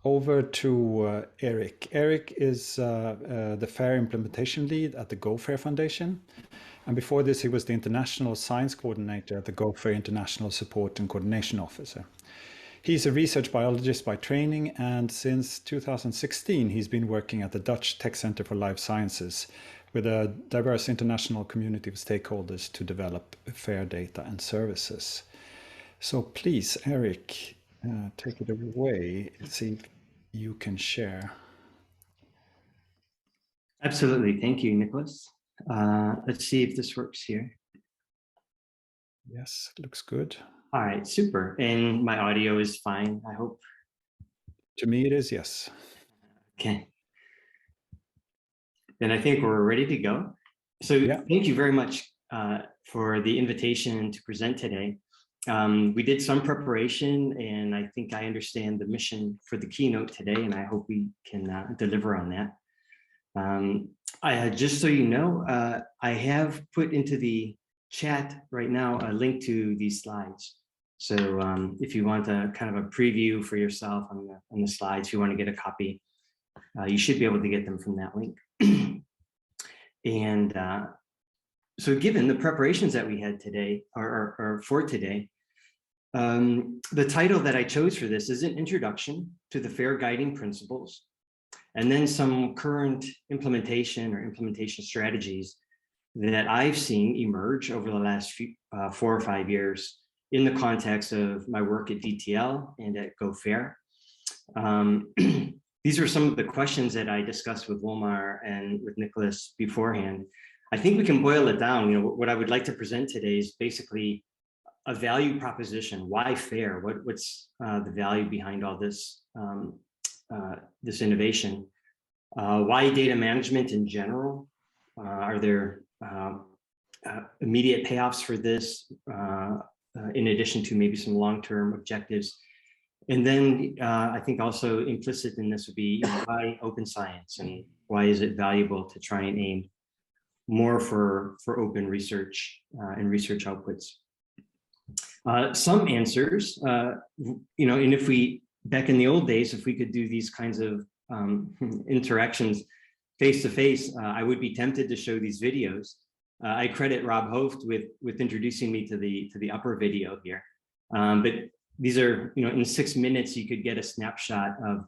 over to Erik. Erik is the FAIR implementation lead at the Go FAIR Foundation. And before this, he was the international science coordinator at the Go FAIR International Support and Coordination Officer. He's a research biologist by training, and since 2016, he's been working at the Dutch Tech Center for Life Sciences with a diverse international community of stakeholders to develop FAIR data and services. So please, Erik, take it away. See if you can share. Absolutely. Thank you, Nicholas. Let's see if this works here. Yes, it looks good. All right, super. And my audio is fine, I hope. To me, it is, yes. Okay. Then I think we're ready to go. So yeah. Thank you very much for the invitation to present today. We did some preparation, and I think I understand the mission for the keynote today, and I hope we can deliver on that. Just so you know, I have put into the chat right now a link to these slides. So if you want a kind of a preview for yourself on the slides, if you want to get a copy, you should be able to get them from that link. And so given the preparations that we had today, or for today, the title that I chose for this is an introduction to the FAIR guiding principles, and then some current implementation strategies that I've seen emerge over the last 4 or 5 years in the context of my work at DTL and at Go FAIR. These are some of the questions that I discussed with Wolmar and with Nicholas beforehand. I think we can boil it down. You know, what I would like to present today is basically a value proposition. Why FAIR? What's the value behind all this this innovation? Why data management in general? Are there immediate payoffs for this, in addition to maybe some long-term objectives? And then I think also implicit in this would be, why open science, and why is it valuable to try and aim more for open research and research outputs? Some answers, you know, and if we, back in the old days, if we could do these kinds of interactions face to face, I would be tempted to show these videos. I credit Rob Hoft with introducing me to the upper video here. But these are, you know, in 6 minutes, you could get a snapshot of,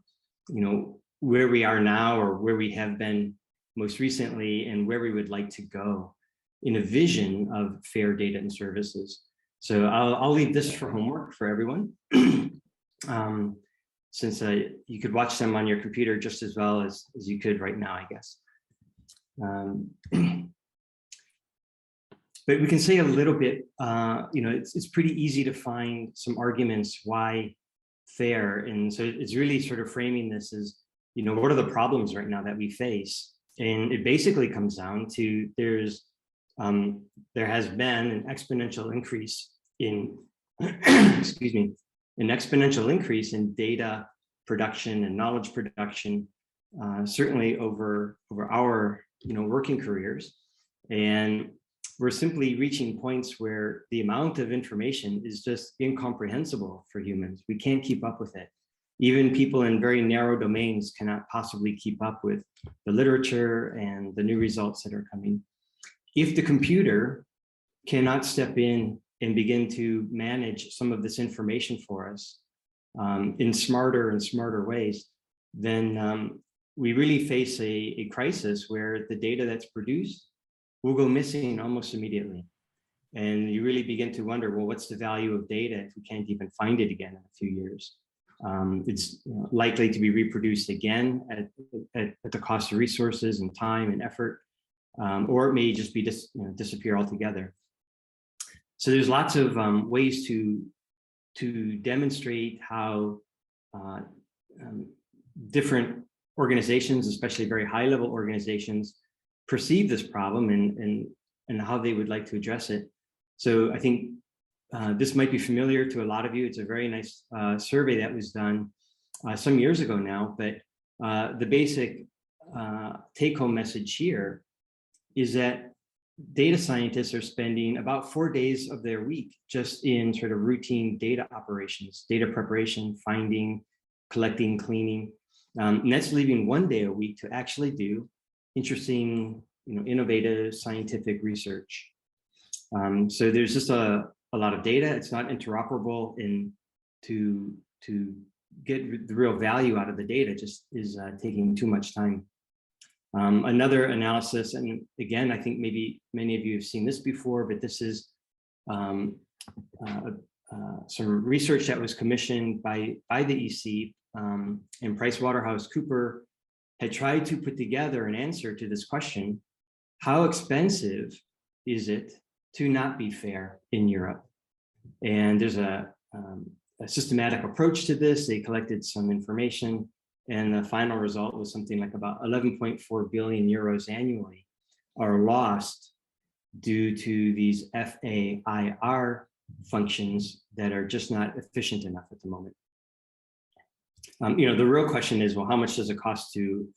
you know, where we are now, or where we have been most recently, and where we would like to go in a vision of FAIR data and services. So I'll leave this for homework for everyone. Since you could watch them on your computer just as well as you could right now, I guess. But we can say a little bit, you know, it's pretty easy to find some arguments why FAIR. And so it's really sort of framing this as, you know, what are the problems right now that we face? And it basically comes down to there has been an exponential increase in, excuse me, an exponential increase in data production and knowledge production, certainly over our, you know, working careers. And we're simply reaching points where the amount of information is just incomprehensible for humans. We can't keep up with it. Even people in very narrow domains cannot possibly keep up with the literature and the new results that are coming. If the computer cannot step in and begin to manage some of this information for us in smarter and smarter ways, then we really face a crisis where the data that's produced will go missing almost immediately. And you really begin to wonder, well, what's the value of data if we can't even find it again in a few years? It's likely to be reproduced again at the cost of resources and time and effort, or it may just be disappear altogether. So there's lots of ways to demonstrate how different organizations, especially very high-level organizations, perceive this problem and how they would like to address it. So I think this might be familiar to a lot of you. It's a very nice survey that was done some years ago now, but the basic take-home message here is that data scientists are spending about 4 days of their week just in sort of routine data operations, data preparation, finding, collecting, cleaning. And that's leaving 1 day a week to actually do interesting, innovative scientific research. So there's just a lot of data. It's not interoperable, and to get the real value out of the data just is taking too much time. Another analysis, and again, I think maybe many of you have seen this before, but this is some research that was commissioned by the EC, and PricewaterhouseCoopers had tried to put together an answer to this question: how expensive is it to not be fair in Europe? And there's a systematic approach to this. They collected some information, and the final result was something like about 11.4 billion euros annually are lost due to these FAIR functions that are just not efficient enough at the moment. The real question is, well, how much does it cost to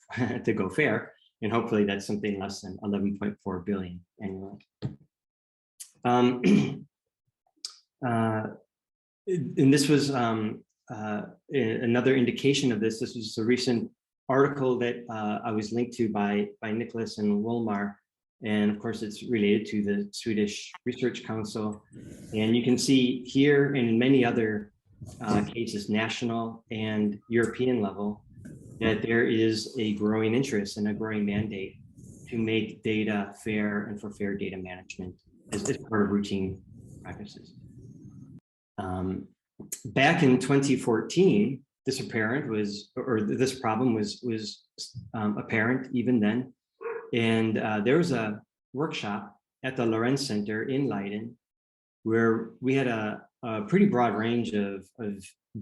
to go fair? And hopefully that's something less than 11.4 billion annually. And this was another indication of this. This was a recent article that I was linked to by Nicholas and Wolmar. And of course, it's related to the Swedish Research Council. And you can see here, and in many other cases, national and European level, that there is a growing interest and a growing mandate to make data fair and for fair data management as part of routine practices. Back in 2014, this problem was apparent even then. And there was a workshop at the Lorenz Center in Leiden where we had a pretty broad range of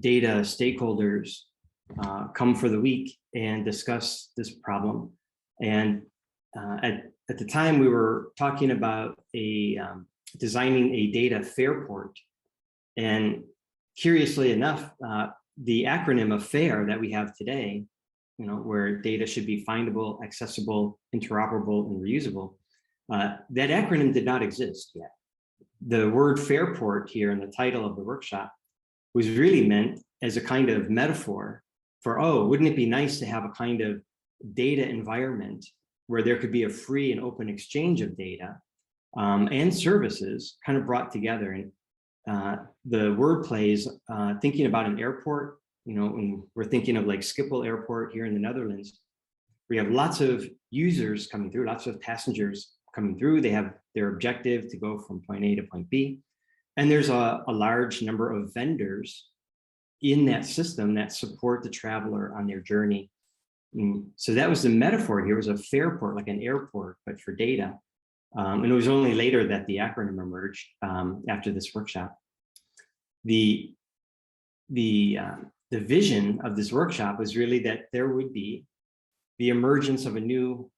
data stakeholders come for the week and discuss this problem. And at the time, we were talking about designing a data fairport. And curiously enough, the acronym of FAIR that we have today, where data should be findable, accessible, interoperable, and reusable, that acronym did not exist yet. The word fairport here in the title of the workshop was really meant as a kind of metaphor for, oh, wouldn't it be nice to have a kind of data environment where there could be a free and open exchange of data and services kind of brought together. And the word plays thinking about an airport, when we're thinking of like Schiphol Airport here in the Netherlands, we have lots of users coming through, lots of passengers coming through. They have their objective to go from point A to point B. And there's a large number of vendors in that system that support the traveler on their journey. And so that was the metaphor here, was a fairport, like an airport, but for data. And it was only later that the acronym emerged after this workshop. The vision of this workshop was really that there would be the emergence of a new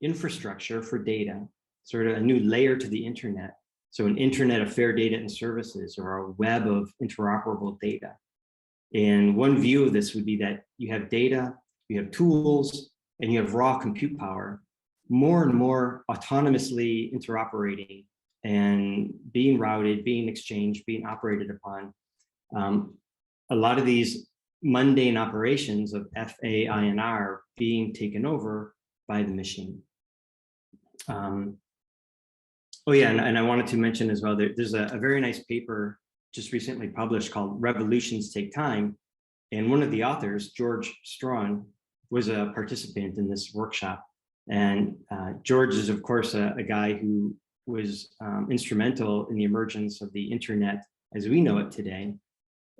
infrastructure for data, sort of a new layer to the internet. So an internet of fair data and services, or a web of interoperable data. And one view of this would be that you have data, you have tools, and you have raw compute power, more and more autonomously interoperating and being routed, being exchanged, being operated upon. A lot of these mundane operations of FAIR being taken over by the machine. Oh yeah, and I wanted to mention as well, there's a very nice paper just recently published called Revolutions Take Time. And one of the authors, George Strawn, was a participant in this workshop. And George is, of course, a guy who was instrumental in the emergence of the internet as we know it today.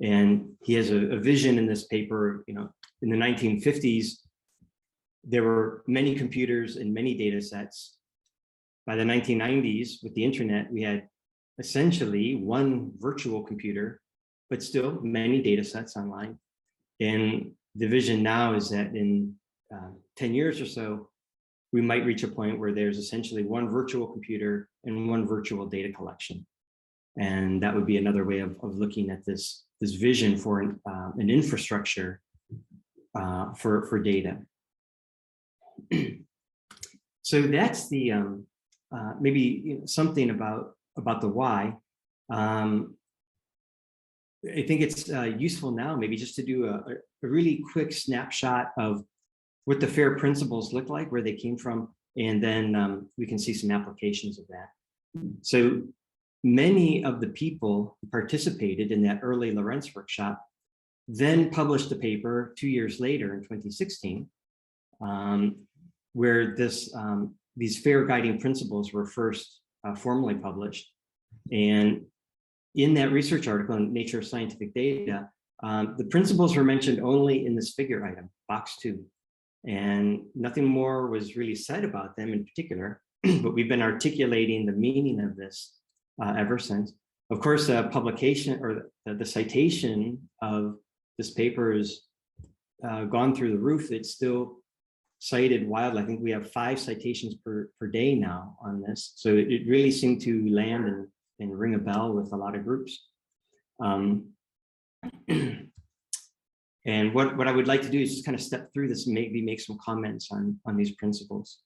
And he has a vision in this paper, in the 1950s, there were many computers and many data sets. By the 1990s, with the internet, we had essentially one virtual computer, but still many data sets online. And the vision now is that in 10 years or so, we might reach a point where there's essentially one virtual computer and one virtual data collection. And that would be another way of looking at this vision for an infrastructure for data. So that's the maybe something about the why. I think it's useful now maybe just to do a really quick snapshot of what the FAIR principles look like, where they came from, and then we can see some applications of that. So many of the people who participated in that early Lorentz workshop then published a paper 2 years later in 2016, where these FAIR guiding principles were first formally published. And in that research article in Nature of Scientific Data, the principles were mentioned only in this figure item, box 2. And nothing more was really said about them in particular, but we've been articulating the meaning of this ever since. Of course, the publication or the citation of this paper has gone through the roof. It's still cited wildly. I think we have 5 citations per day now on this. So it really seemed to land and ring a bell with a lot of groups. And what I would like to do is just kind of step through this and maybe make some comments on these principles.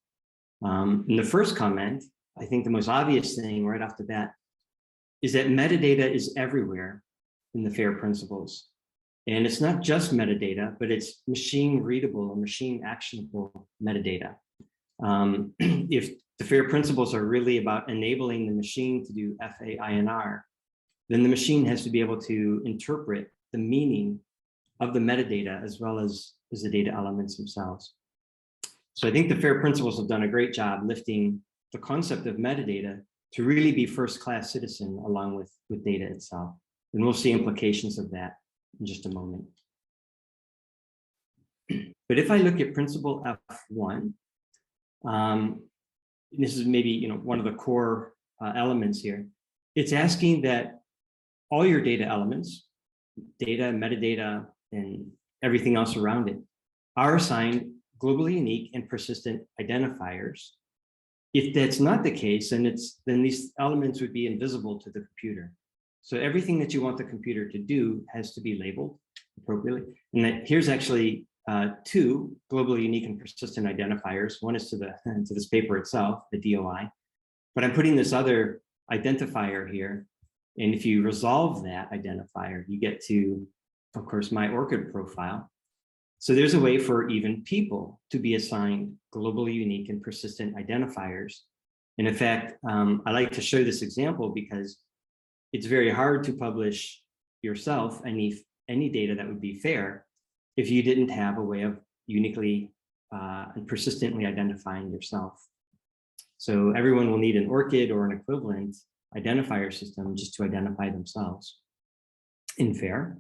In the first comment, I think the most obvious thing right off the bat is that metadata is everywhere in the FAIR principles. And it's not just metadata, but it's machine readable or machine actionable metadata. If the FAIR principles are really about enabling the machine to do FAINR, then the machine has to be able to interpret the meaning of the metadata as well as the data elements themselves. So I think the FAIR principles have done a great job lifting the concept of metadata to really be first-class citizen along with data itself. And we'll see implications of that in just a moment. But if I look at principle F1, this is maybe one of the core elements here. It's asking that all your data elements, data, metadata, and everything else around it, are assigned globally unique and persistent identifiers. If that's not the case, then these elements would be invisible to the computer. So everything that you want the computer to do has to be labeled appropriately. And here's actually 2 globally unique and persistent identifiers. One is to this paper itself, the DOI, but I'm putting this other identifier here. And if you resolve that identifier, you get to, of course, my ORCID profile. So there's a way for even people to be assigned globally unique and persistent identifiers. And in fact, I like to show this example because it's very hard to publish yourself any data that would be FAIR if you didn't have a way of uniquely and persistently identifying yourself. So everyone will need an ORCID or an equivalent identifier system just to identify themselves in FAIR.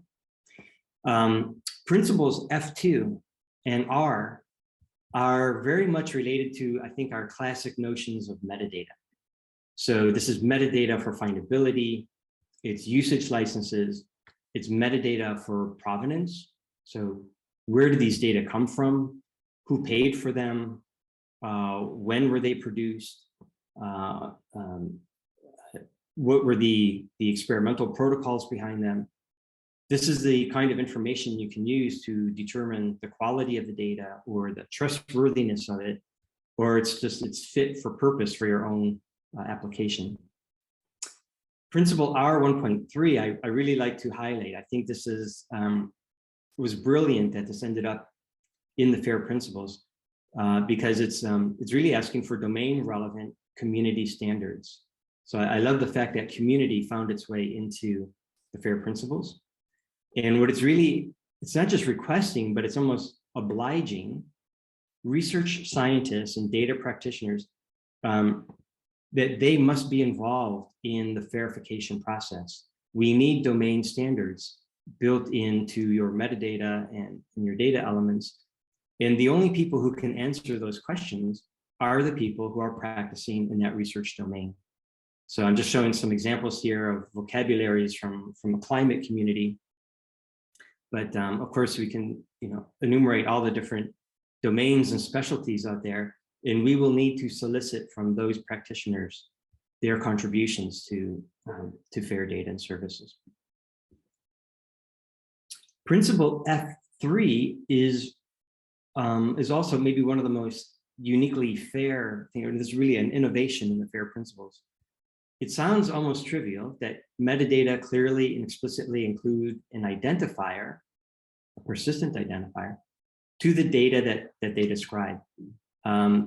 Principles F2 and R are very much related to, I think, our classic notions of metadata. So this is metadata for findability, it's usage licenses, it's metadata for provenance. So where did these data come from? Who paid for them? When were they produced? What were the experimental protocols behind them? This is the kind of information you can use to determine the quality of the data or the trustworthiness of it, or it's fit for purpose for your own application. Principle R 1.3, I really like to highlight. I think this is was brilliant that this ended up in the FAIR principles because it's really asking for domain relevant community standards. So I love the fact that community found its way into the FAIR principles. And what it's not just requesting, but it's almost obliging research scientists and data practitioners that they must be involved in the verification process. We need domain standards built into your metadata and your data elements. And the only people who can answer those questions are the people who are practicing in that research domain. So I'm just showing some examples here of vocabularies from a climate community. But of course, we can enumerate all the different domains and specialties out there, and we will need to solicit from those practitioners their contributions to FAIR data and services. Principle F3 is also maybe one of the most uniquely FAIR things. This is really an innovation in the FAIR principles. It sounds almost trivial that metadata clearly and explicitly include an identifier, a persistent identifier, to the data that they describe. I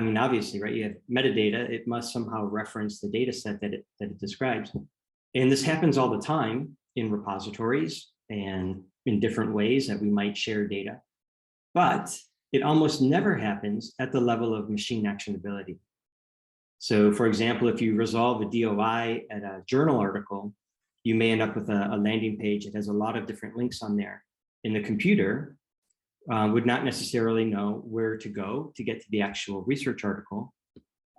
mean, obviously, right, you have metadata, it must somehow reference the data set that it describes. And this happens all the time in repositories and in different ways that we might share data. But it almost never happens at the level of machine actionability. So for example, if you resolve a DOI at a journal article, you may end up with a landing page that has a lot of different links on there. And the computer would not necessarily know where to go to get to the actual research article.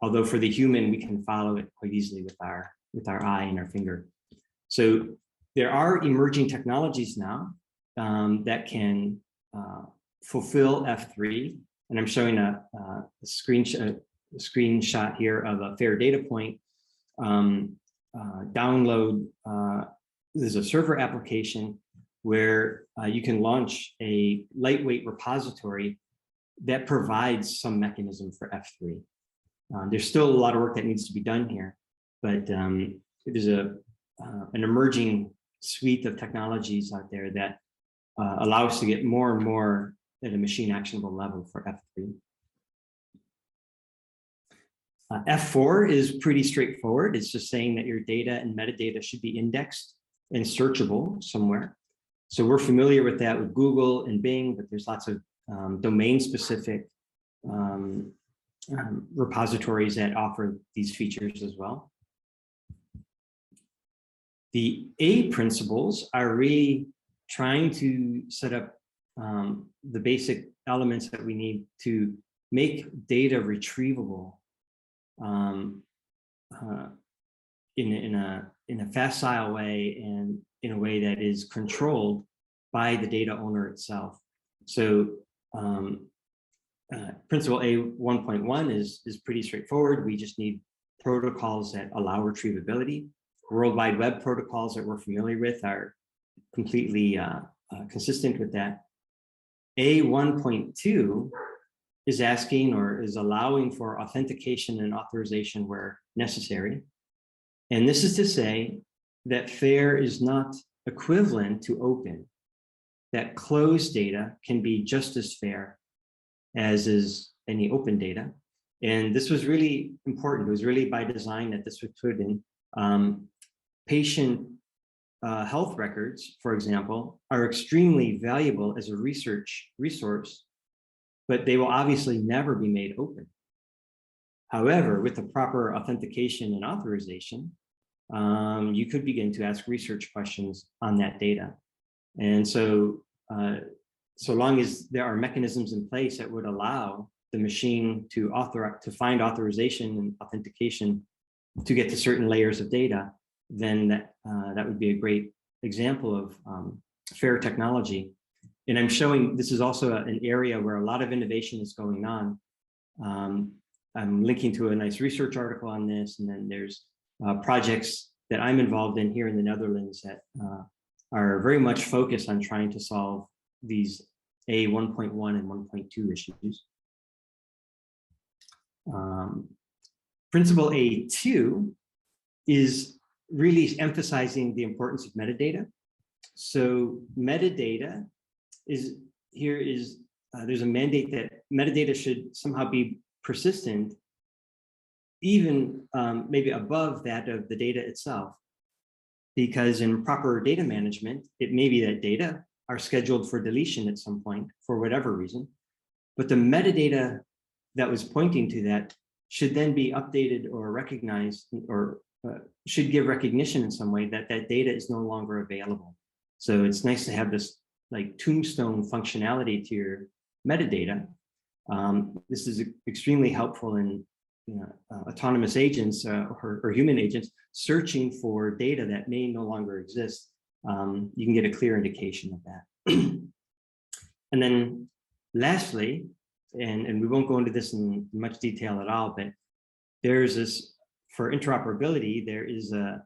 Although for the human, we can follow it quite easily with our eye and our finger. So there are emerging technologies now that can fulfill F3. And I'm showing a screenshot here of a FAIR data point. Download, there's a server application where you can launch a lightweight repository that provides some mechanism for F3. There's still a lot of work that needs to be done here, but there's an emerging suite of technologies out there that allow us to get more and more at a machine actionable level for F3. F4 is pretty straightforward. It's just saying that your data and metadata should be indexed and searchable somewhere. So we're familiar with that with Google and Bing, but there's lots of domain-specific repositories that offer these features as well. The A principles are really trying to set up the basic elements that we need to make data retrievable in a facile way and in a way that is controlled by the data owner itself. So principle A 1.1 is pretty straightforward. We just need protocols that allow retrievability. World Wide Web protocols that we're familiar with are completely consistent with that. A 1.2 is asking or is allowing for authentication and authorization where necessary. And this is to say that FAIR is not equivalent to open, that closed data can be just as fair as is any open data. And this was really important. It was really by design that this was put in. Patient health records, for example, are extremely valuable as a research resource, but they will obviously never be made open. However, with the proper authentication and authorization, you could begin to ask research questions on that data. And so, so long as there are mechanisms in place that would allow the machine to find authorization and authentication to get to certain layers of data, then that would be a great example of FAIR technology. And I'm showing this is also an area where a lot of innovation is going on. I'm linking to a nice research article on this, and then there's projects that I'm involved in here in the Netherlands that are very much focused on trying to solve these A 1.1 and 1.2 issues. Principle A2 is really emphasizing the importance of metadata. So metadata is there's a mandate that metadata should somehow be persistent, even maybe above that of the data itself. Because in proper data management, it may be that data are scheduled for deletion at some point for whatever reason, but the metadata that was pointing to that should then be updated or recognized or should give recognition in some way that that data is no longer available. So it's nice to have this like tombstone functionality to your metadata. This is extremely helpful in autonomous agents or human agents searching for data that may no longer exist. You can get a clear indication of that. And then lastly, and we won't go into this in much detail at all, but there's this, for interoperability, there is a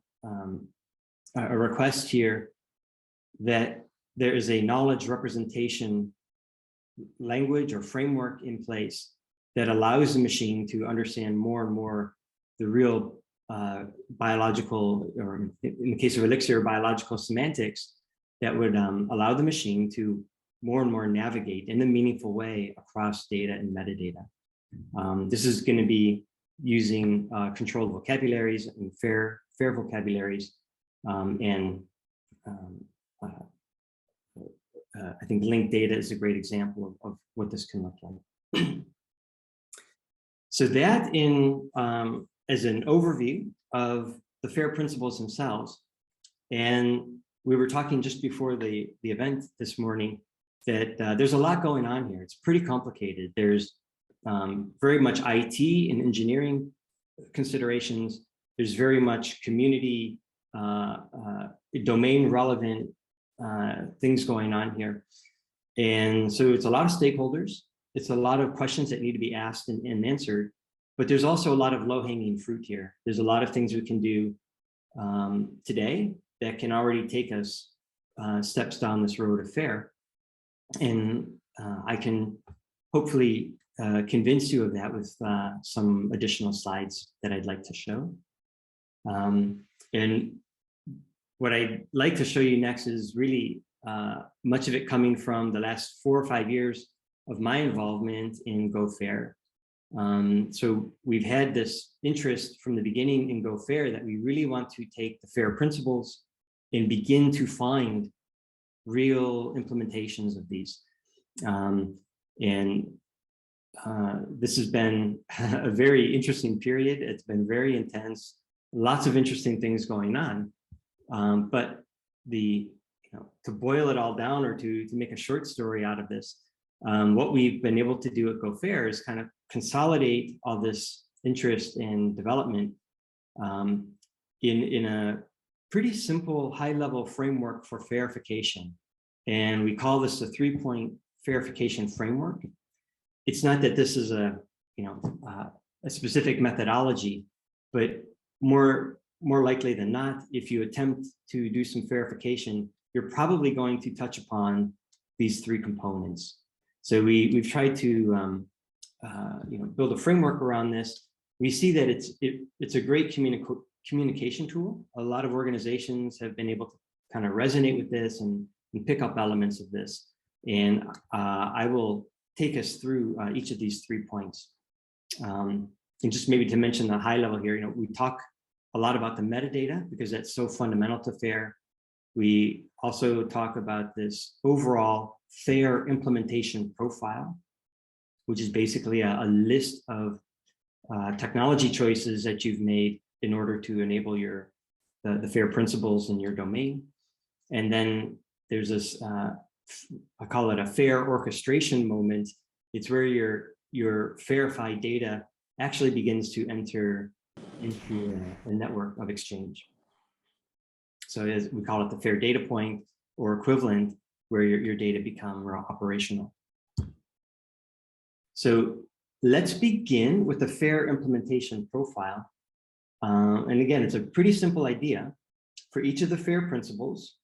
request here that there is a knowledge representation language or framework in place that allows the machine to understand more and more the real biological, or in the case of ELIXIR, biological semantics that would allow the machine to more and more navigate in a meaningful way across data and metadata. This is going to be using controlled vocabularies and fair vocabularies, and I think linked data is a great example of what this can look like. So that as an overview of the FAIR principles themselves. And we were talking just before the event this morning that there's a lot going on here. It's pretty complicated. There's very much IT and engineering considerations. There's very much community, domain relevant things going on here. And so it's a lot of stakeholders. It's a lot of questions that need to be asked and answered, but there's also a lot of low-hanging fruit here. There's a lot of things we can do today that can already take us steps down this road of FAIR. And I can hopefully convince you of that with some additional slides that I'd like to show. And what I'd like to show you next is really much of it coming from the last 4 or 5 years of my involvement in GoFair. So we've had this interest from the beginning in GoFair that we really want to take the FAIR principles and begin to find real implementations of these. This has been a very interesting period. It's been very intense, lots of interesting things going on. But to boil it all down, or to make a short story out of this, what we've been able to do at GoFair is kind of consolidate all this interest and development in a pretty simple high-level framework for farification. And we call this the 3-point farification framework. It's not that this is a specific methodology, but more likely than not, if you attempt to do some farification, you're probably going to touch upon these 3 components. So we've tried to build a framework around this. We see that it's a great communication tool. A lot of organizations have been able to kind of resonate with this and pick up elements of this. And I will take us through each of these 3 points. And just maybe to mention the high level here, we talk a lot about the metadata because that's so fundamental to FAIR. We also talk about this overall FAIR implementation profile, which is basically a list of technology choices that you've made in order to enable the FAIR principles in your domain. And then there's this, I call it a FAIR orchestration moment. It's where your FAIRified data actually begins to enter into a network of exchange. So as we call it the FAIR data point or equivalent, where your data become operational. So let's begin with the FAIR implementation profile. And again, it's a pretty simple idea. For each of the FAIR principles,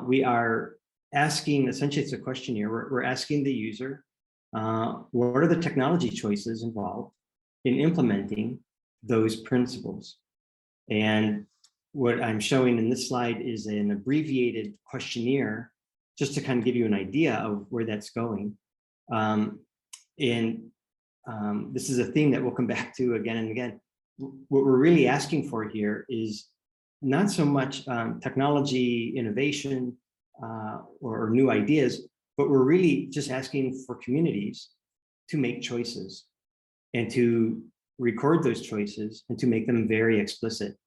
we are asking, essentially it's a questionnaire, we're asking the user, what are the technology choices involved in implementing those principles? And what I'm showing in this slide is an abbreviated questionnaire, just to kind of give you an idea of where that's going. This is a theme that we'll come back to again and again. What we're really asking for here is not so much technology innovation or new ideas, but we're really just asking for communities to make choices and to record those choices and to make them very explicit.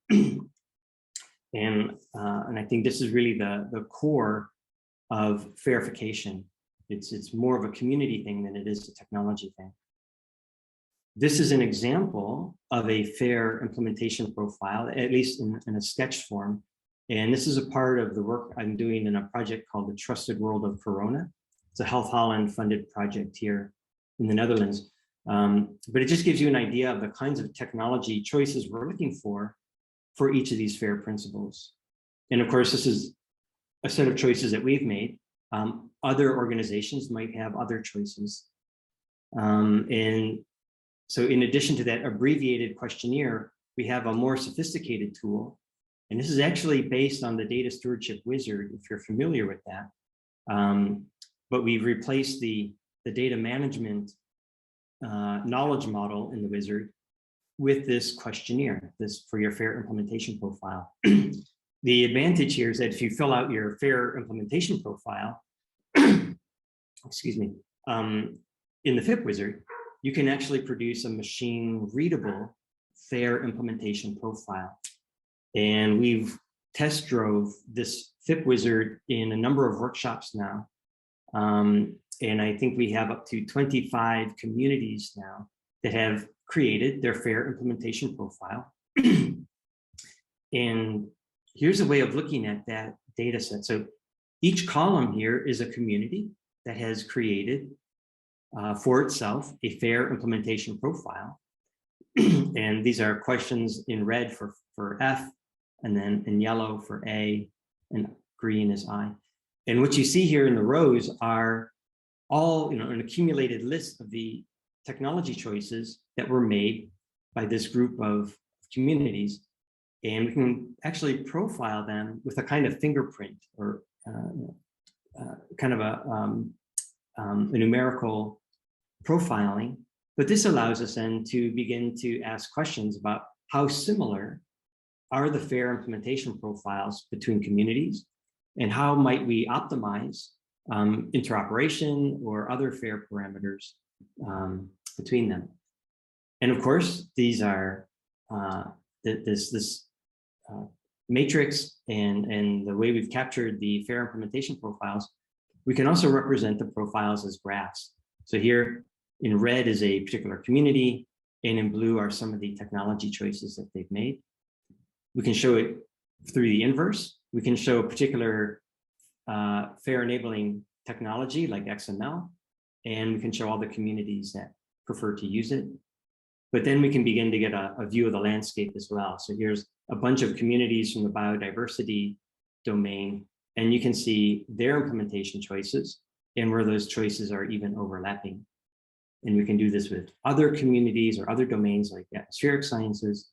And I think this is really the core of farification. It's more of a community thing than it is a technology thing. This is an example of a FAIR implementation profile, at least in a sketch form. And this is a part of the work I'm doing in a project called The Trusted World of Corona. It's a Health Holland funded project here in the Netherlands. But it just gives you an idea of the kinds of technology choices we're looking for each of these FAIR principles. And of course, this is a set of choices that we've made. Other organizations might have other choices. And so in addition to that abbreviated questionnaire, we have a more sophisticated tool. And this is actually based on the data stewardship wizard, if you're familiar with that. But we've replaced the data management knowledge model in the wizard with this questionnaire, this for your FAIR implementation profile. The advantage here is that if you fill out your FAIR implementation profile, excuse me, in the FIP wizard, you can actually produce a machine readable FAIR implementation profile. And we've test drove this FIP wizard in a number of workshops now. And I think we have up to 25 communities now that have created their FAIR implementation profile. And here's a way of looking at that data set. So each column here is a community that has created for itself a FAIR implementation profile. And these are questions in red for F, and then in yellow for A, and green is I. And what you see here in the rows are all, an accumulated list of the technology choices that were made by this group of communities. And we can actually profile them with a kind of fingerprint or kind of a numerical profiling. But this allows us then to begin to ask questions about how similar are the FAIR implementation profiles between communities, and how might we optimize interoperation or other FAIR parameters between them. And of course, these are this matrix and the way we've captured the FAIR implementation profiles. We can also represent the profiles as graphs. So here in red is a particular community, and in blue are some of the technology choices that they've made. We can show it through the inverse. We can show a particular FAIR enabling technology like XML, and we can show all the communities that prefer to use it. But then we can begin to get a view of the landscape as well. So here's a bunch of communities from the biodiversity domain, and you can see their implementation choices and where those choices are even overlapping. And we can do this with other communities or other domains like atmospheric sciences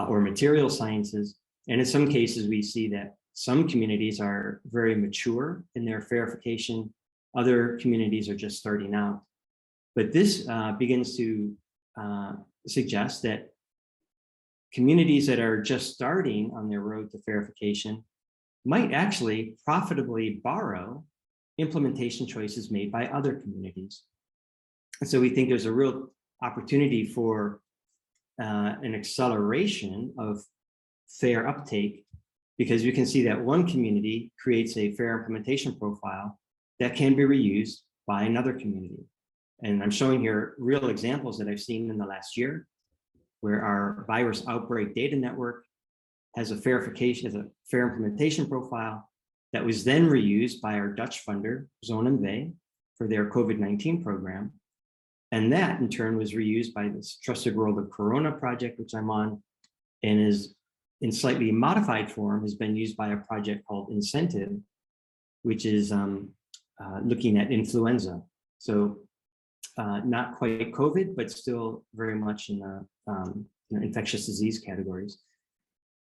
or material sciences. And in some cases, we see that some communities are very mature in their FAIRification. Other communities are just starting out. But this begins to suggest that communities that are just starting on their road to FAIRification might actually profitably borrow implementation choices made by other communities. And so we think there's a real opportunity for an acceleration of FAIR uptake, because you can see that one community creates a FAIR implementation profile that can be reused by another community. And I'm showing here real examples that I've seen in the last year, where our virus outbreak data network has a FAIR implementation profile that was then reused by our Dutch funder, Zon en Wee, for their COVID-19 program. And that in turn was reused by this Trusted World of Corona project, which I'm on, and is in slightly modified form has been used by a project called Incentive, which is looking at influenza. So not quite COVID, but still very much in the infectious disease categories.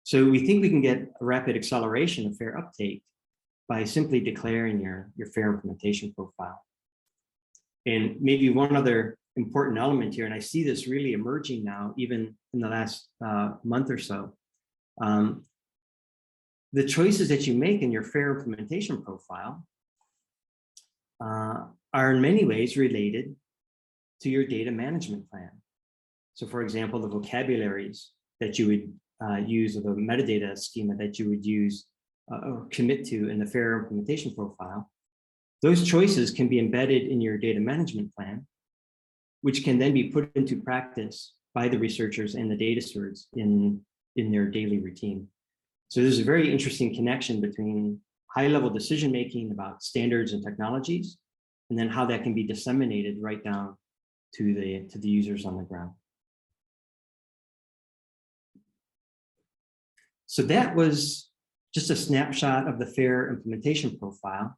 So we think we can get a rapid acceleration of FAIR uptake by simply declaring your FAIR implementation profile. And maybe one other important element here, and I see this really emerging now, even in the last month or so, the choices that you make in your FAIR implementation profile are in many ways related to your data management plan. So for example, the vocabularies that you would use, or the metadata schema that you would use or commit to in the FAIR implementation profile, those choices can be embedded in your data management plan, which can then be put into practice by the researchers and the data stewards in their daily routine. So there's a very interesting connection between high-level decision-making about standards and technologies, and then how that can be disseminated right down to the users on the ground. So that was just a snapshot of the FAIR implementation profile.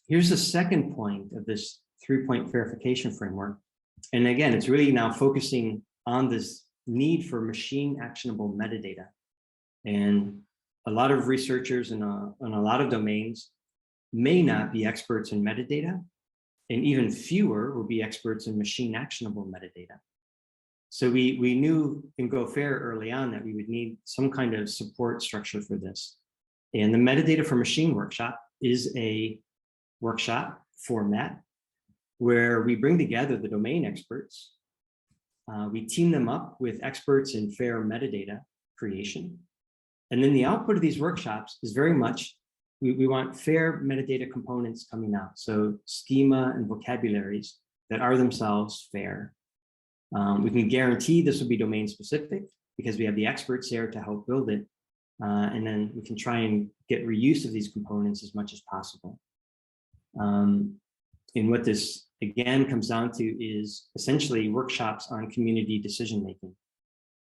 Here's the second point of this 3-point FAIRification framework. And again, it's really now focusing on this need for machine actionable metadata. And a lot of researchers in a lot of domains may not be experts in metadata, and even fewer will be experts in machine actionable metadata. So we knew in Go Fair early on that we would need some kind of support structure for this. And the Metadata for Machine workshop is a workshop format where we bring together the domain experts. We team them up with experts in fair metadata creation. And then the output of these workshops is very much, we want fair metadata components coming out. So schema and vocabularies that are themselves fair. We can guarantee this will be domain specific because we have the experts there to help build it. And then we can try and get reuse of these components as much as possible. And what this again comes down to is essentially workshops on community decision-making.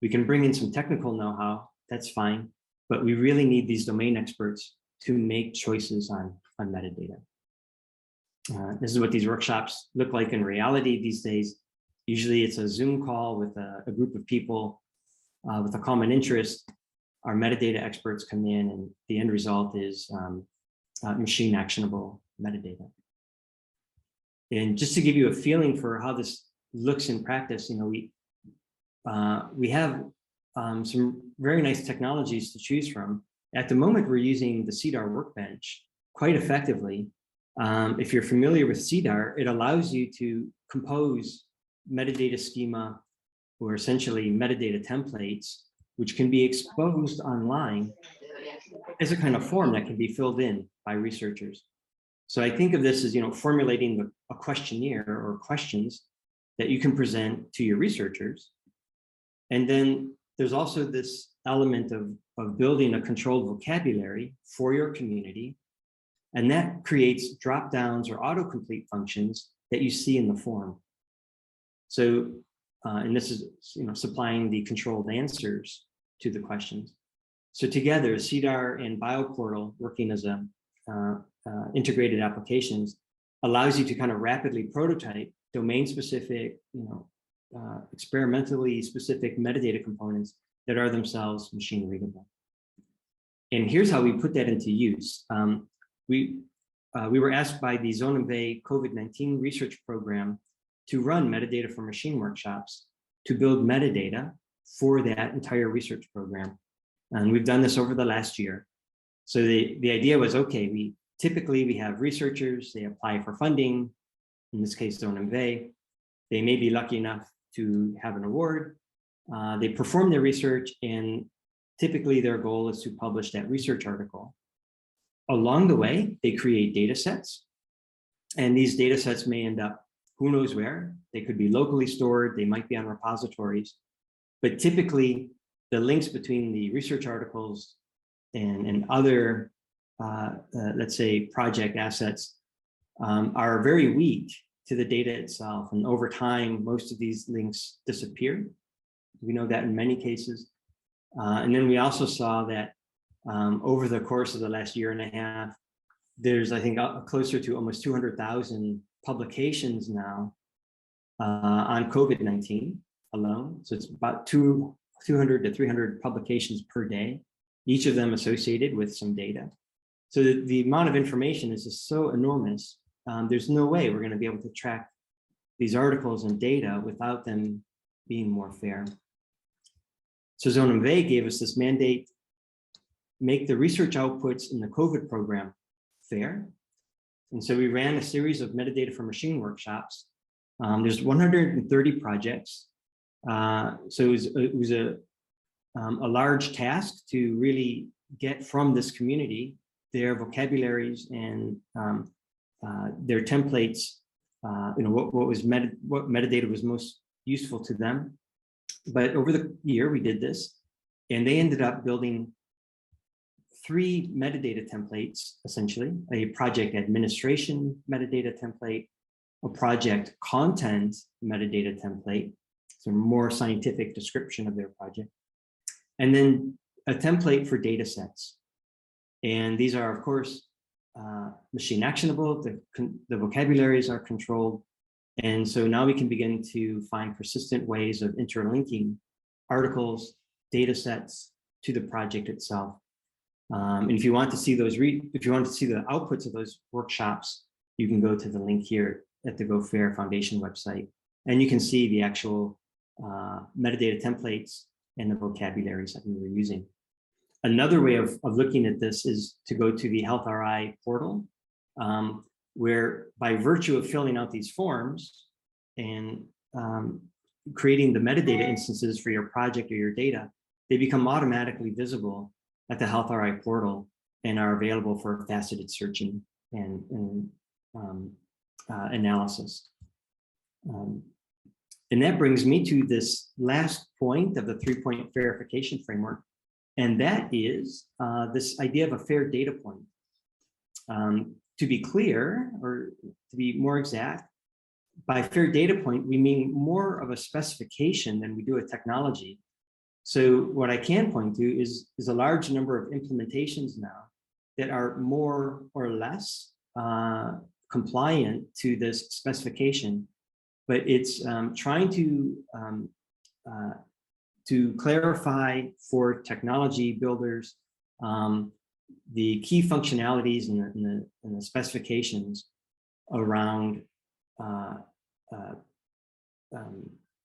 We can bring in some technical know-how, that's fine, but we really need these domain experts to make choices on metadata. This is what these workshops look like in reality these days. Usually it's a Zoom call with a group of people with a common interest. Our metadata experts come in and the end result is machine actionable metadata. And just to give you a feeling for how this looks in practice, you know, we have some very nice technologies to choose from. At the moment, we're using the CDAR workbench quite effectively. If you're familiar with CDAR, it allows you to compose metadata schema, or essentially metadata templates, which can be exposed online as a kind of form that can be filled in by researchers. So I think of this as, you know, formulating a questionnaire or questions that you can present to your researchers. And then there's also this element of building a controlled vocabulary for your community. And that creates drop downs or autocomplete functions that you see in the form. So, and this is, you know, supplying the controlled answers to the questions. So together, CDAR and BioPortal, working as a integrated applications, allows you to kind of rapidly prototype domain-specific, you know, experimentally specific metadata components that are themselves machine readable. And here's how we put that into use. We were asked by the Zone MV COVID-19 research program to run metadata for machine workshops to build metadata for that entire research program. And we've done this over the last year. So the idea was, okay, typically we have researchers, they apply for funding, in this case, Zone MV. They may be lucky enough to have an award. They perform their research, and typically their goal is to publish that research article. Along the way, they create data sets, and these data sets may end up who knows where. They could be locally stored, they might be on repositories, but typically the links between the research articles and other, let's say, project assets are very weak to the data itself. And over time, most of these links disappear. We know that in many cases. And then we also saw that over the course of the last year and a half, there's, I think, closer to almost 200,000 publications now on COVID-19 alone. So it's about 200 to 300 publications per day, each of them associated with some data. So the amount of information is just so enormous. There's no way we're going to be able to track these articles and data without them being more fair. So Zone MV gave us this mandate: make the research outputs in the COVID program fair. And so we ran a series of metadata for machine workshops. There's 130 projects. So it was a large task to really get from this community their vocabularies and their templates, you know, what metadata was most useful to them. But over the year, we did this, and they ended up building 3 metadata templates, essentially: a project administration metadata template, a project content metadata template, so more scientific description of their project, and then a template for data sets. And these are, of course, machine actionable. The vocabularies are controlled. And so now we can begin to find persistent ways of interlinking articles, data sets, to the project itself. And if you want to see those, if you want to see the outputs of those workshops, you can go to the link here at the Go Fair Foundation website, and you can see the actual metadata templates and the vocabularies that we were using. Another way of looking at this is to go to the Health RI portal, where by virtue of filling out these forms and creating the metadata instances for your project or your data, they become automatically visible at the Health RI portal and are available for faceted searching and analysis. And that brings me to this last point of the 3-point verification framework, and that is this idea of a fair data point. To be clear, or to be more exact, by fair data point, we mean more of a specification than we do a technology. So what I can point to is a large number of implementations now that are more or less compliant to this specification, but it's trying to clarify for technology builders the key functionalities and the specifications around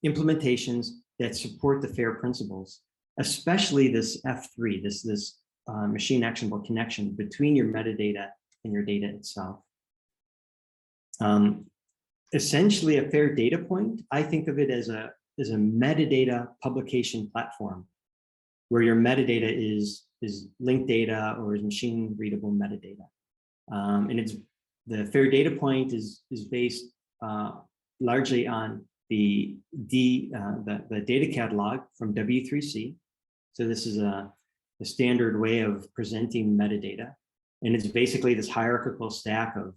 implementations that support the FAIR principles, especially this F3, this machine actionable connection between your metadata and your data itself. Essentially, a FAIR data point, I think of it as a metadata publication platform, where your metadata is linked data or is machine readable metadata. And it's the FAIR data point is based largely on the data catalog from W3C. So this is a standard way of presenting metadata. And it's basically this hierarchical stack of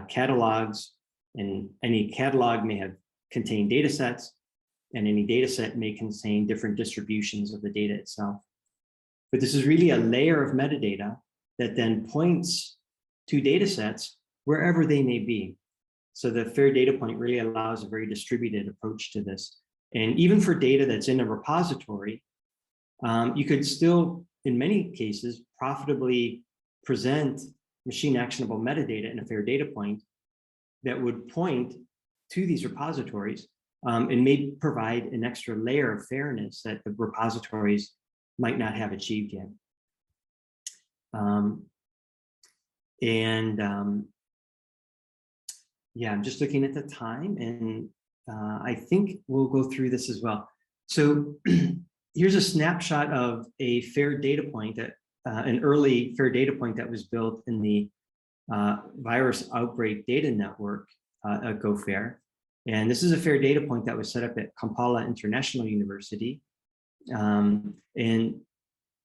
catalogs, and any catalog may have contained data sets, and any data set may contain different distributions of the data itself. But this is really a layer of metadata that then points to data sets wherever they may be. So the FAIR data point really allows a very distributed approach to this. And even for data that's in a repository, you could still, in many cases, profitably present machine actionable metadata in a FAIR data point that would point to these repositories and may provide an extra layer of fairness that the repositories might not have achieved yet. Yeah, I'm just looking at the time, and I think we'll go through this as well. So here's a snapshot of a FAIR data point, that an early FAIR data point that was built in the virus outbreak data network at Go Fair. And this is a FAIR data point that was set up at Kampala International University. And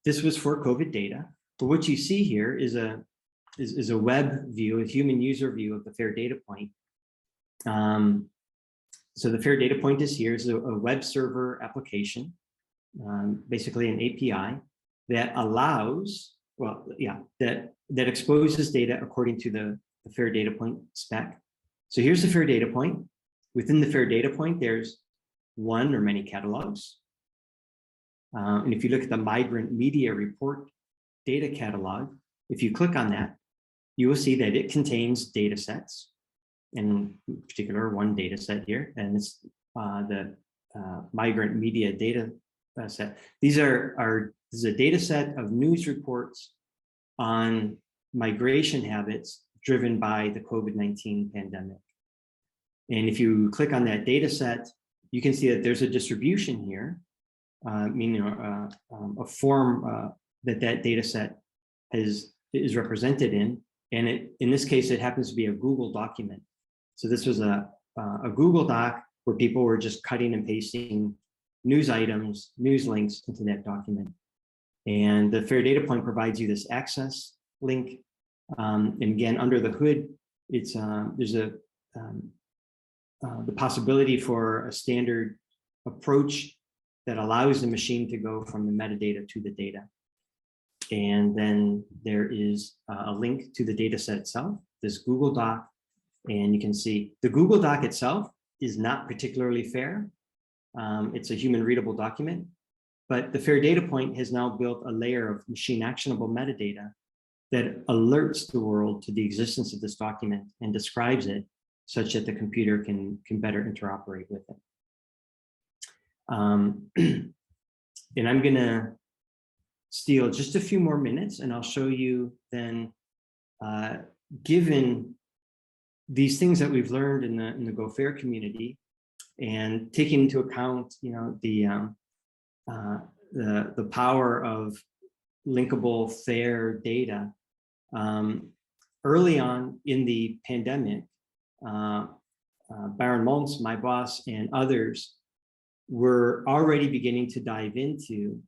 this was for COVID data. But what you see here is a web view, a human user view of the FAIR data point. So the FAIR data point is here. It's a web server application, basically an API that allows, well, yeah, that exposes data according to the FAIR data point spec. So here's the FAIR data point. Within the FAIR data point, there's one or many catalogs. And if you look at the migrant media report data catalog, if you click on that, you will see that it contains data sets, in particular one data set here, and it's the migrant media data set. This is a data set of news reports on migration habits driven by the COVID-19 pandemic. And if you click on that data set, you can see that there's a distribution here, meaning a form that data set is represented in. And in this case, it happens to be a Google document. So this was a Google Doc where people were just cutting and pasting news items, news links into that document. And the FAIR data point provides you this access link. And again, under the hood, it's there's the possibility for a standard approach that allows the machine to go from the metadata to the data. And then there is a link to the data set itself, this Google Doc. And you can see the Google Doc itself is not particularly fair. It's a human readable document. But the FAIR data point has now built a layer of machine actionable metadata that alerts the world to the existence of this document and describes it such that the computer can better interoperate with it. And I'm gonna steal just a few more minutes and I'll show you then, given these things that we've learned in the Go FAIR community and taking into account, you know, the power of linkable FAIR data. Early on in the pandemic, Baron Mons, my boss, and others were already beginning to dive into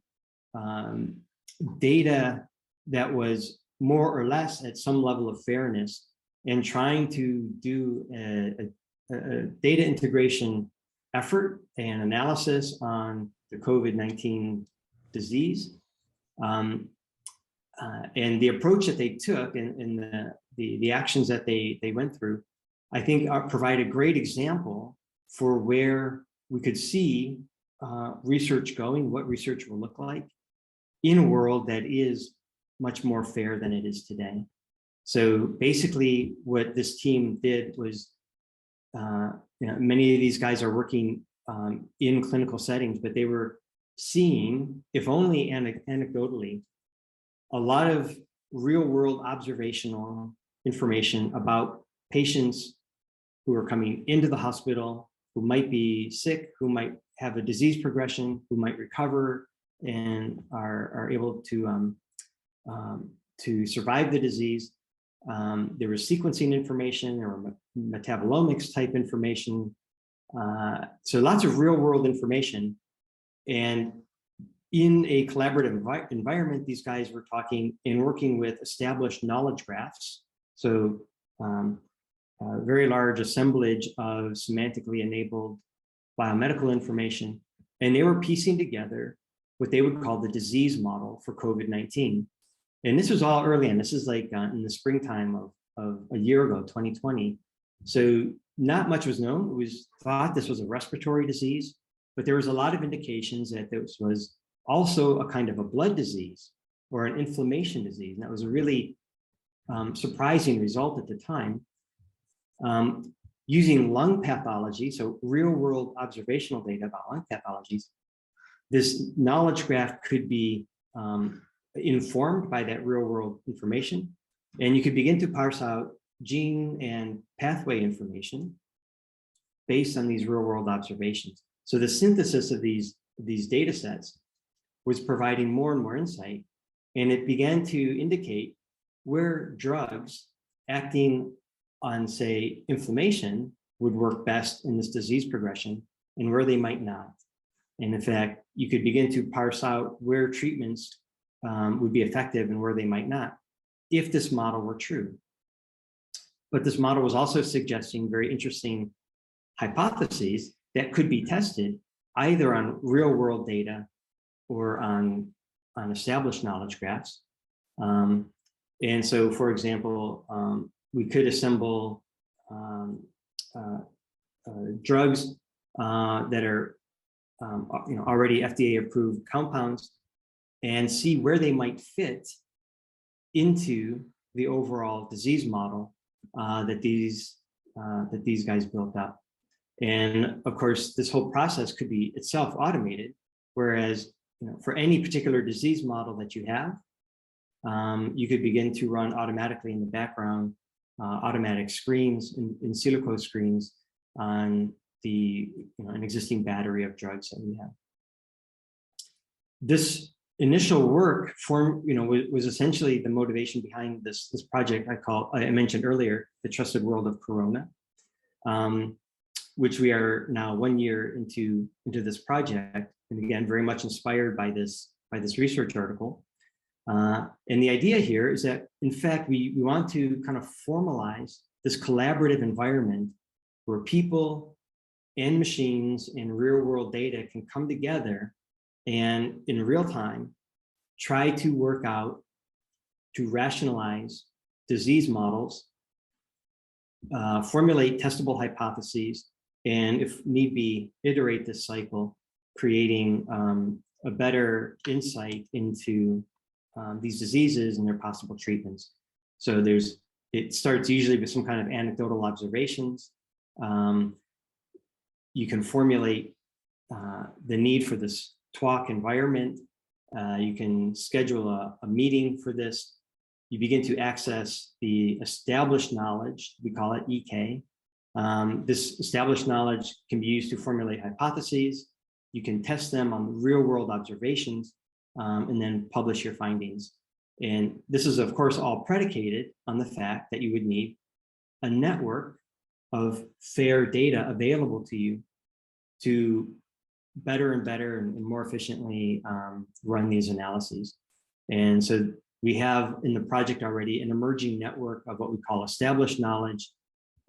data that was more or less at some level of fairness and trying to do a data integration effort and analysis on the COVID-19 disease. And the approach that they took and the actions that they went through, I think provide a great example for where we could see research going, what research will look like in a world that is much more fair than it is today. So basically what this team did was, you know, many of these guys are working in clinical settings, but they were seeing, if only anecdotally, a lot of real world observational information about patients who are coming into the hospital, who might be sick, who might have a disease progression, who might recover and are able to survive the disease. There was sequencing information or metabolomics type information. So lots of real world information. And in a collaborative environment, these guys were talking and working with established knowledge graphs. So a very large assemblage of semantically enabled biomedical information. And they were piecing together what they would call the disease model for COVID-19. And this was all early on. This is like in the springtime of a year ago, 2020. So not much was known. It was thought this was a respiratory disease, but there was a lot of indications that this was also a kind of a blood disease or an inflammation disease. And that was a really surprising result at the time. Using lung pathology, so real world observational data about lung pathologies, this knowledge graph could be informed by that real world information. And you could begin to parse out gene and pathway information based on these real world observations. So the synthesis of these data sets was providing more and more insight. And it began to indicate where drugs acting on, say, inflammation would work best in this disease progression and where they might not. And in fact, you could begin to parse out where treatments would be effective and where they might not, if this model were true. But this model was also suggesting very interesting hypotheses that could be tested either on real world data or on established knowledge graphs. And so, for example, we could assemble drugs that are already FDA approved compounds and see where they might fit into the overall disease model that these guys built up. And of course, this whole process could be itself automated, whereas for any particular disease model that you have, you could begin to run automatically in the background automatic screens, in silico screens on an existing battery of drugs that we have. This initial work was essentially the motivation behind this project I mentioned earlier, the Trusted World of Corona, which we are now 1 year into this project, and again very much inspired by this research article. And the idea here is that, in fact, we want to kind of formalize this collaborative environment where people and machines and real world data can come together and in real time try to work out, to rationalize disease models, formulate testable hypotheses, and if need be, iterate this cycle, creating a better insight into these diseases and their possible treatments. So it starts usually with some kind of anecdotal observations. You can formulate the need for this talk environment. You can schedule a meeting for this. You begin to access the established knowledge, we call it EK. This established knowledge can be used to formulate hypotheses. You can test them on real world observations and then publish your findings. And this is, of course, all predicated on the fact that you would need a network of fair data available to you to better and more efficiently run these analyses. And so we have in the project already an emerging network of what we call established knowledge.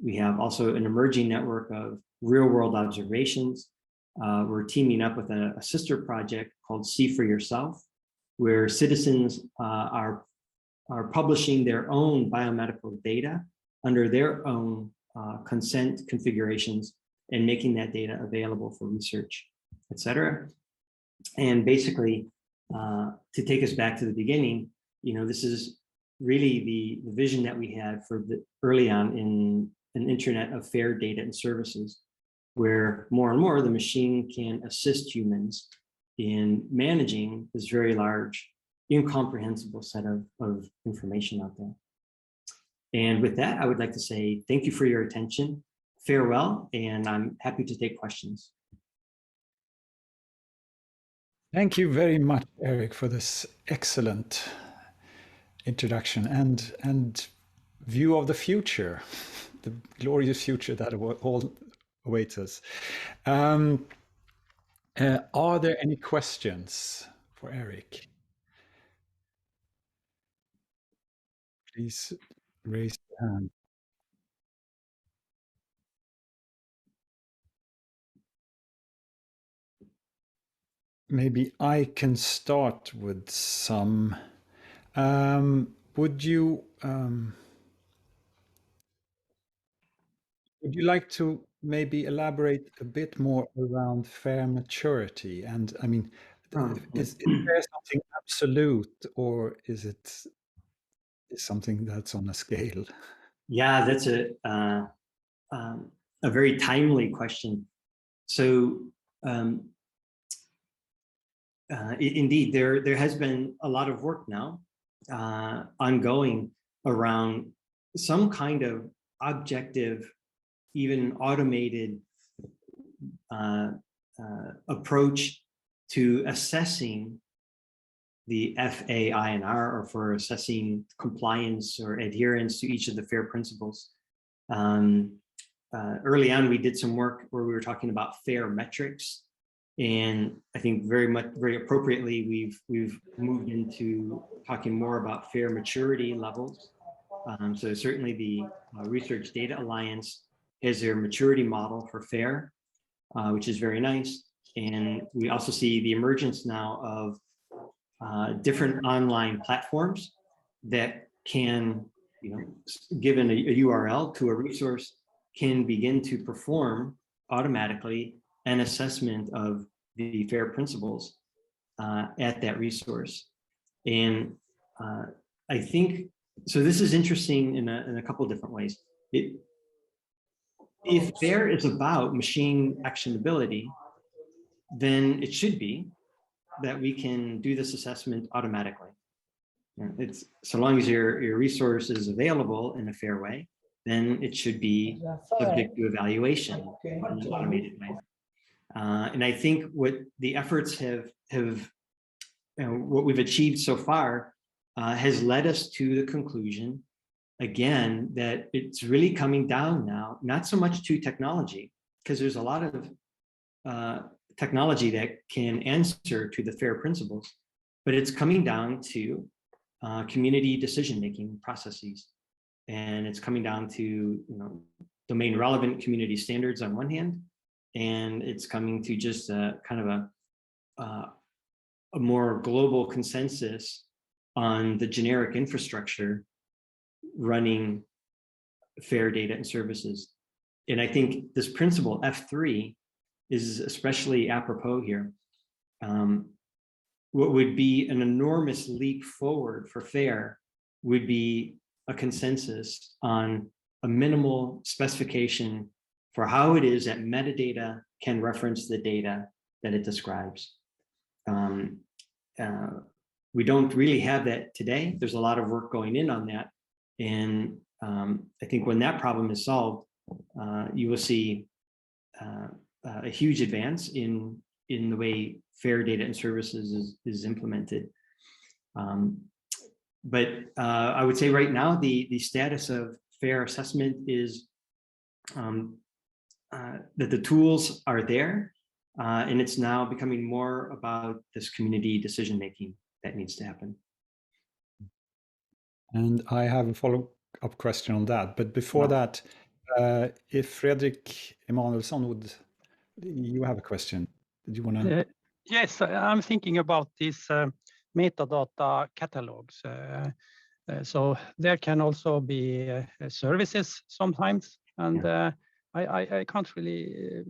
We have also an emerging network of real world observations. We're teaming up with a sister project called See for Yourself, where citizens are publishing their own biomedical data under their own consent configurations and making that data available for research, et cetera. And basically, to take us back to the beginning, this is really the vision that we had for early on in an internet of fair data and services, where more and more the machine can assist humans in managing this very large, incomprehensible set of information out there. And with that, I would like to say thank you for your attention, farewell, and I'm happy to take questions. Thank you very much, Erik, for this excellent introduction and view of the future, the glorious future that all awaits us. Are there any questions for Erik? Please raise your hand. Maybe I can start with some. Would you like to maybe elaborate a bit more around fair maturity? And I mean, is there something absolute, or is it something that's on a scale? Yeah, that's a very timely question. So indeed, there has been a lot of work now ongoing around some kind of objective, even automated approach to assessing the FAINR, or for assessing compliance or adherence to each of the FAIR principles. Early on, we did some work where we were talking about FAIR metrics, and I think very appropriately, we've moved into talking more about FAIR maturity levels. So certainly the Research Data Alliance has their maturity model for FAIR, which is very nice. And we also see the emergence now of different online platforms that can, given a URL to a resource, can begin to perform automatically an assessment of the FAIR principles at that resource. And I think, so this is interesting in a couple of different ways. If FAIR is about machine actionability, then it should be that we can do this assessment automatically. It's so long as your resource is available in a fair way, then it should be subject to evaluation in an automated way. And I think what the efforts what we've achieved so far has led us to the conclusion, again, that it's really coming down now, not so much to technology, because there's a lot of technology that can answer to the FAIR principles, but it's coming down to community decision-making processes. And it's coming down to domain relevant community standards on one hand, and it's coming to just kind of a more global consensus on the generic infrastructure running FAIR data and services. And I think this principle F3 is especially apropos here. what would be an enormous leap forward for FAIR would be a consensus on a minimal specification for how it is that metadata can reference the data that it describes. We don't really have that today. There's a lot of work going in on that. And I think when that problem is solved, you will see a huge advance in the way FAIR data and services is implemented. But I would say right now, the status of FAIR assessment is that the tools are there, and it's now becoming more about this community decision-making that needs to happen. And I have a follow-up question on that. But before that, if Fredrik Emanuelsson would, you have a question. Did you want to? Yes, I'm thinking about these metadata catalogs. So there can also be services sometimes, and I can't really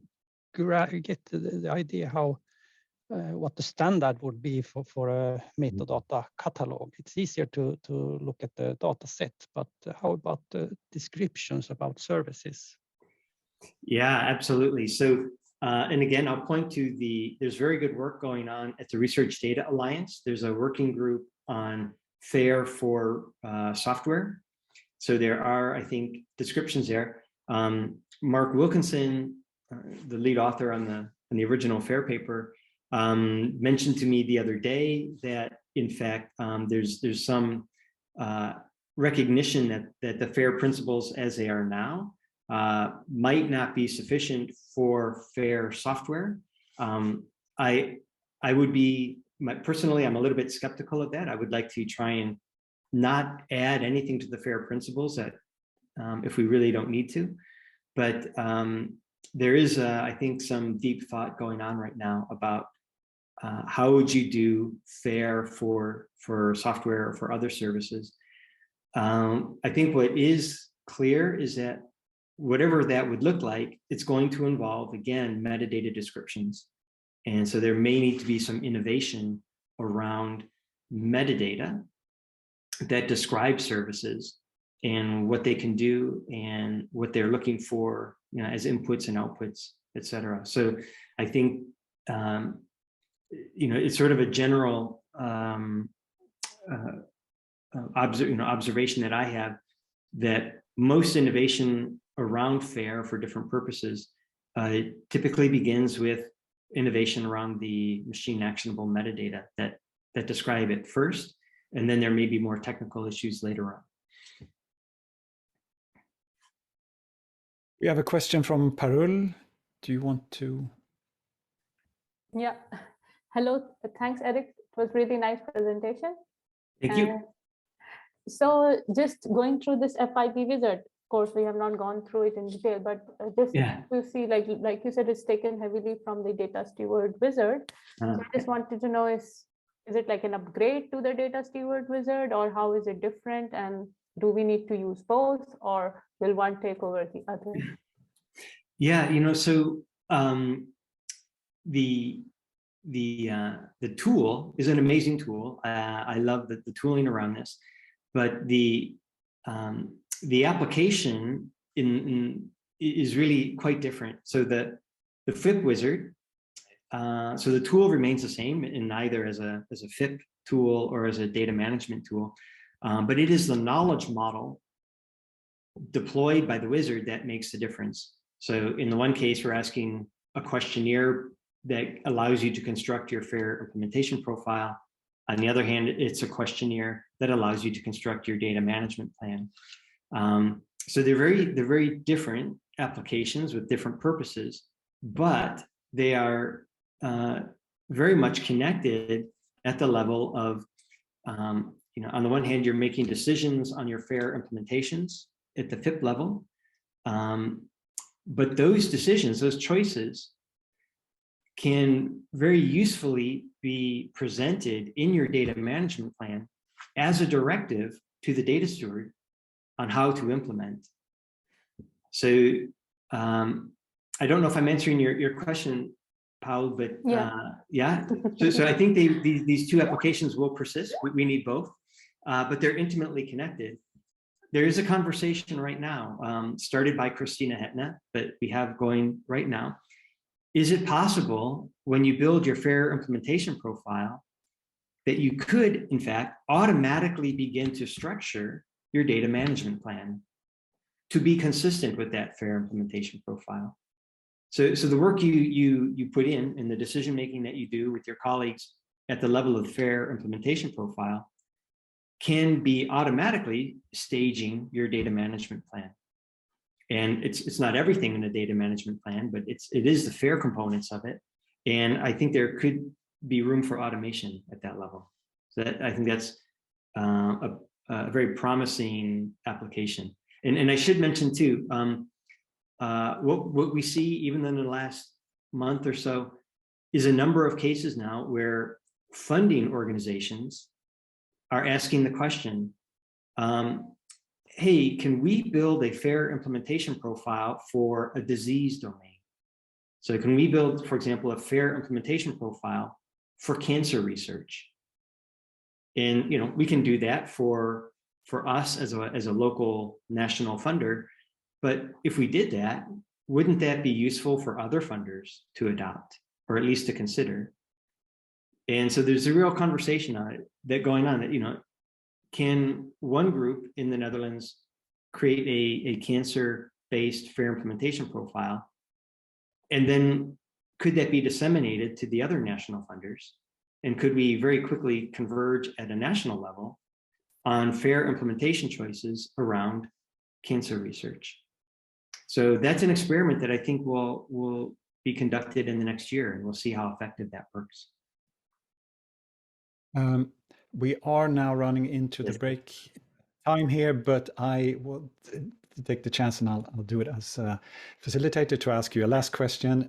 get the idea how what the standard would be for a metadata catalog. It's easier to look at the data set, but how about the descriptions about services? Yeah, absolutely. So, and again, I'll point to there's very good work going on at the Research Data Alliance. There's a working group on FAIR for software. So there are, I think, descriptions there. Mark Wilkinson, the lead author on the original FAIR paper, mentioned to me the other day that, in fact, there's some recognition that the FAIR principles as they are now might not be sufficient for FAIR software. I would be, personally, I'm a little bit skeptical of that. I would like to try and not add anything to the FAIR principles that if we really don't need to. But there is, I think, some deep thought going on right now about how would you do FAIR for software or for other services. I think what is clear is that whatever that would look like, it's going to involve, again, metadata descriptions. And so there may need to be some innovation around metadata that describes services and what they can do and what they're looking for, as inputs and outputs, et cetera. So I think, it's sort of a general observation that I have, that most innovation around FAIR for different purposes typically begins with innovation around the machine actionable metadata that describe it first, and then there may be more technical issues later on. We have a question from Parul. Do you want to? Yeah. Hello. Thanks, Erik. It was really nice presentation. Thank you. So just going through this FIP wizard, of course, we have not gone through it in detail, but just to see, like you said, it's taken heavily from the data steward wizard. So I just wanted to know, is it like an upgrade to the data steward wizard, or how is it different? And do we need to use both, or will one take over the other? Yeah, so the tool is an amazing tool. I love the tooling around this, but the application is really quite different. So the FIP wizard, so the tool remains the same in either as a FIP tool or as a data management tool, but it is the knowledge model deployed by the wizard that makes the difference. So in the one case, we're asking a questionnaire that allows you to construct your FAIR implementation profile. On the other hand, it's a questionnaire that allows you to construct your data management plan. So they're very different applications with different purposes, but they are very much connected at the level of, on the one hand, you're making decisions on your FAIR implementations at the FIP level, but those decisions, those choices, can very usefully be presented in your data management plan as a directive to the data steward on how to implement. So I don't know if I'm answering your question Paul, but yeah. So I think these two applications will persist. We need both, but they're intimately connected. There is a conversation right now, started by Christina Hetna, but we have going right now. Is it possible when you build your FAIR implementation profile that you could, in fact, automatically begin to structure your data management plan to be consistent with that FAIR implementation profile? So the work you put in the decision-making that you do with your colleagues at the level of FAIR implementation profile can be automatically staging your data management plan. And it's not everything in a data management plan, but it is the FAIR components of it. And I think there could be room for automation at that level. So I think that's a very promising application. And I should mention too, what we see even in the last month or so is a number of cases now where funding organizations are asking the question, hey, can we build a FAIR implementation profile for a disease domain? So can we build, for example, a FAIR implementation profile for cancer research? And we can do that for us as a local national funder. But if we did that, wouldn't that be useful for other funders to adopt, or at least to consider? And so there's a real conversation on it that going on that, can one group in the Netherlands create a cancer-based FAIR implementation profile? And then could that be disseminated to the other national funders? And could we very quickly converge at a national level on FAIR implementation choices around cancer research? So that's an experiment that I think will be conducted in the next year, and we'll see how effective that works. We are now running into the break time here, but I will take the chance and I'll do it as a facilitator to ask you a last question.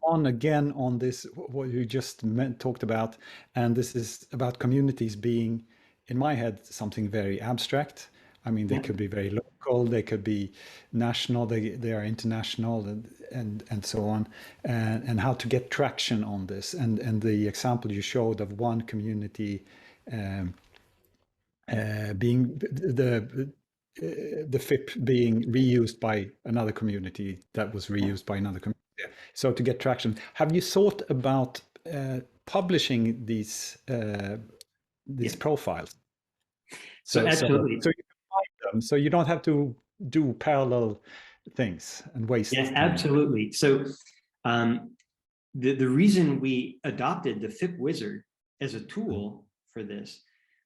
On again on this, what you just talked about, and this is about communities being, in my head, something very abstract. I mean, they could be very local, they could be national, they are international, and so on, and how to get traction on this. And the example you showed of one community being the FIP being reused by another community that was reused by another community. So to get traction, have you thought about publishing these profiles? So absolutely. So you can find them, so you don't have to do parallel things and waste. Yes, absolutely. So the reason we adopted the FIP wizard as a tool for this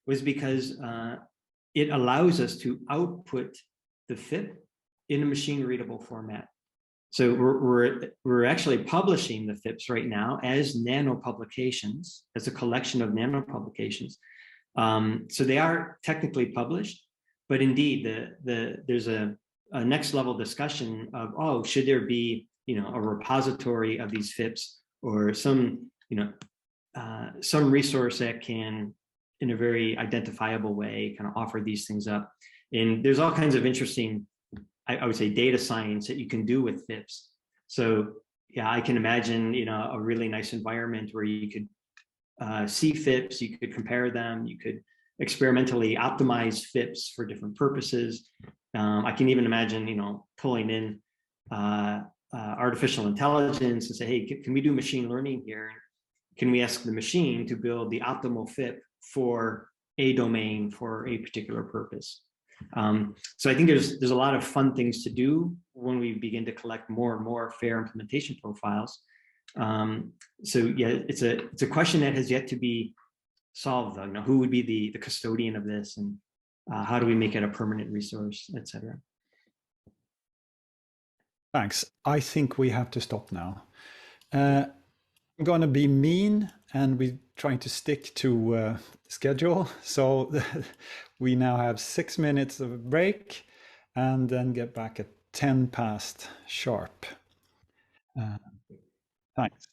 was because it allows us to output the FIP in a machine readable format. So we're actually publishing the FIPs right now as nano publications, as a collection of nano publications. So they are technically published, but indeed there's a next level discussion of, should there be a repository of these FIPs, or some resource that can, in a very identifiable way, kind of offer these things up. And there's all kinds of interesting, I would say, data science that you can do with FIPs. So yeah, I can imagine a really nice environment where you could see FIPs, you could compare them, you could experimentally optimize FIPs for different purposes. I can even imagine pulling in artificial intelligence and say, hey, can we do machine learning here? Can we ask the machine to build the optimal FIP for a domain for a particular purpose? So I think there's a lot of fun things to do when we begin to collect more and more FAIR implementation profiles. So yeah, it's a question that has yet to be solved, though. Who would be the custodian of this, and how do we make it a permanent resource, etc. Thanks. I think we have to stop now. I'm going to be mean, and we're trying to stick to schedule. So we now have 6 minutes of a break, and then get back at 10 past sharp. Thanks.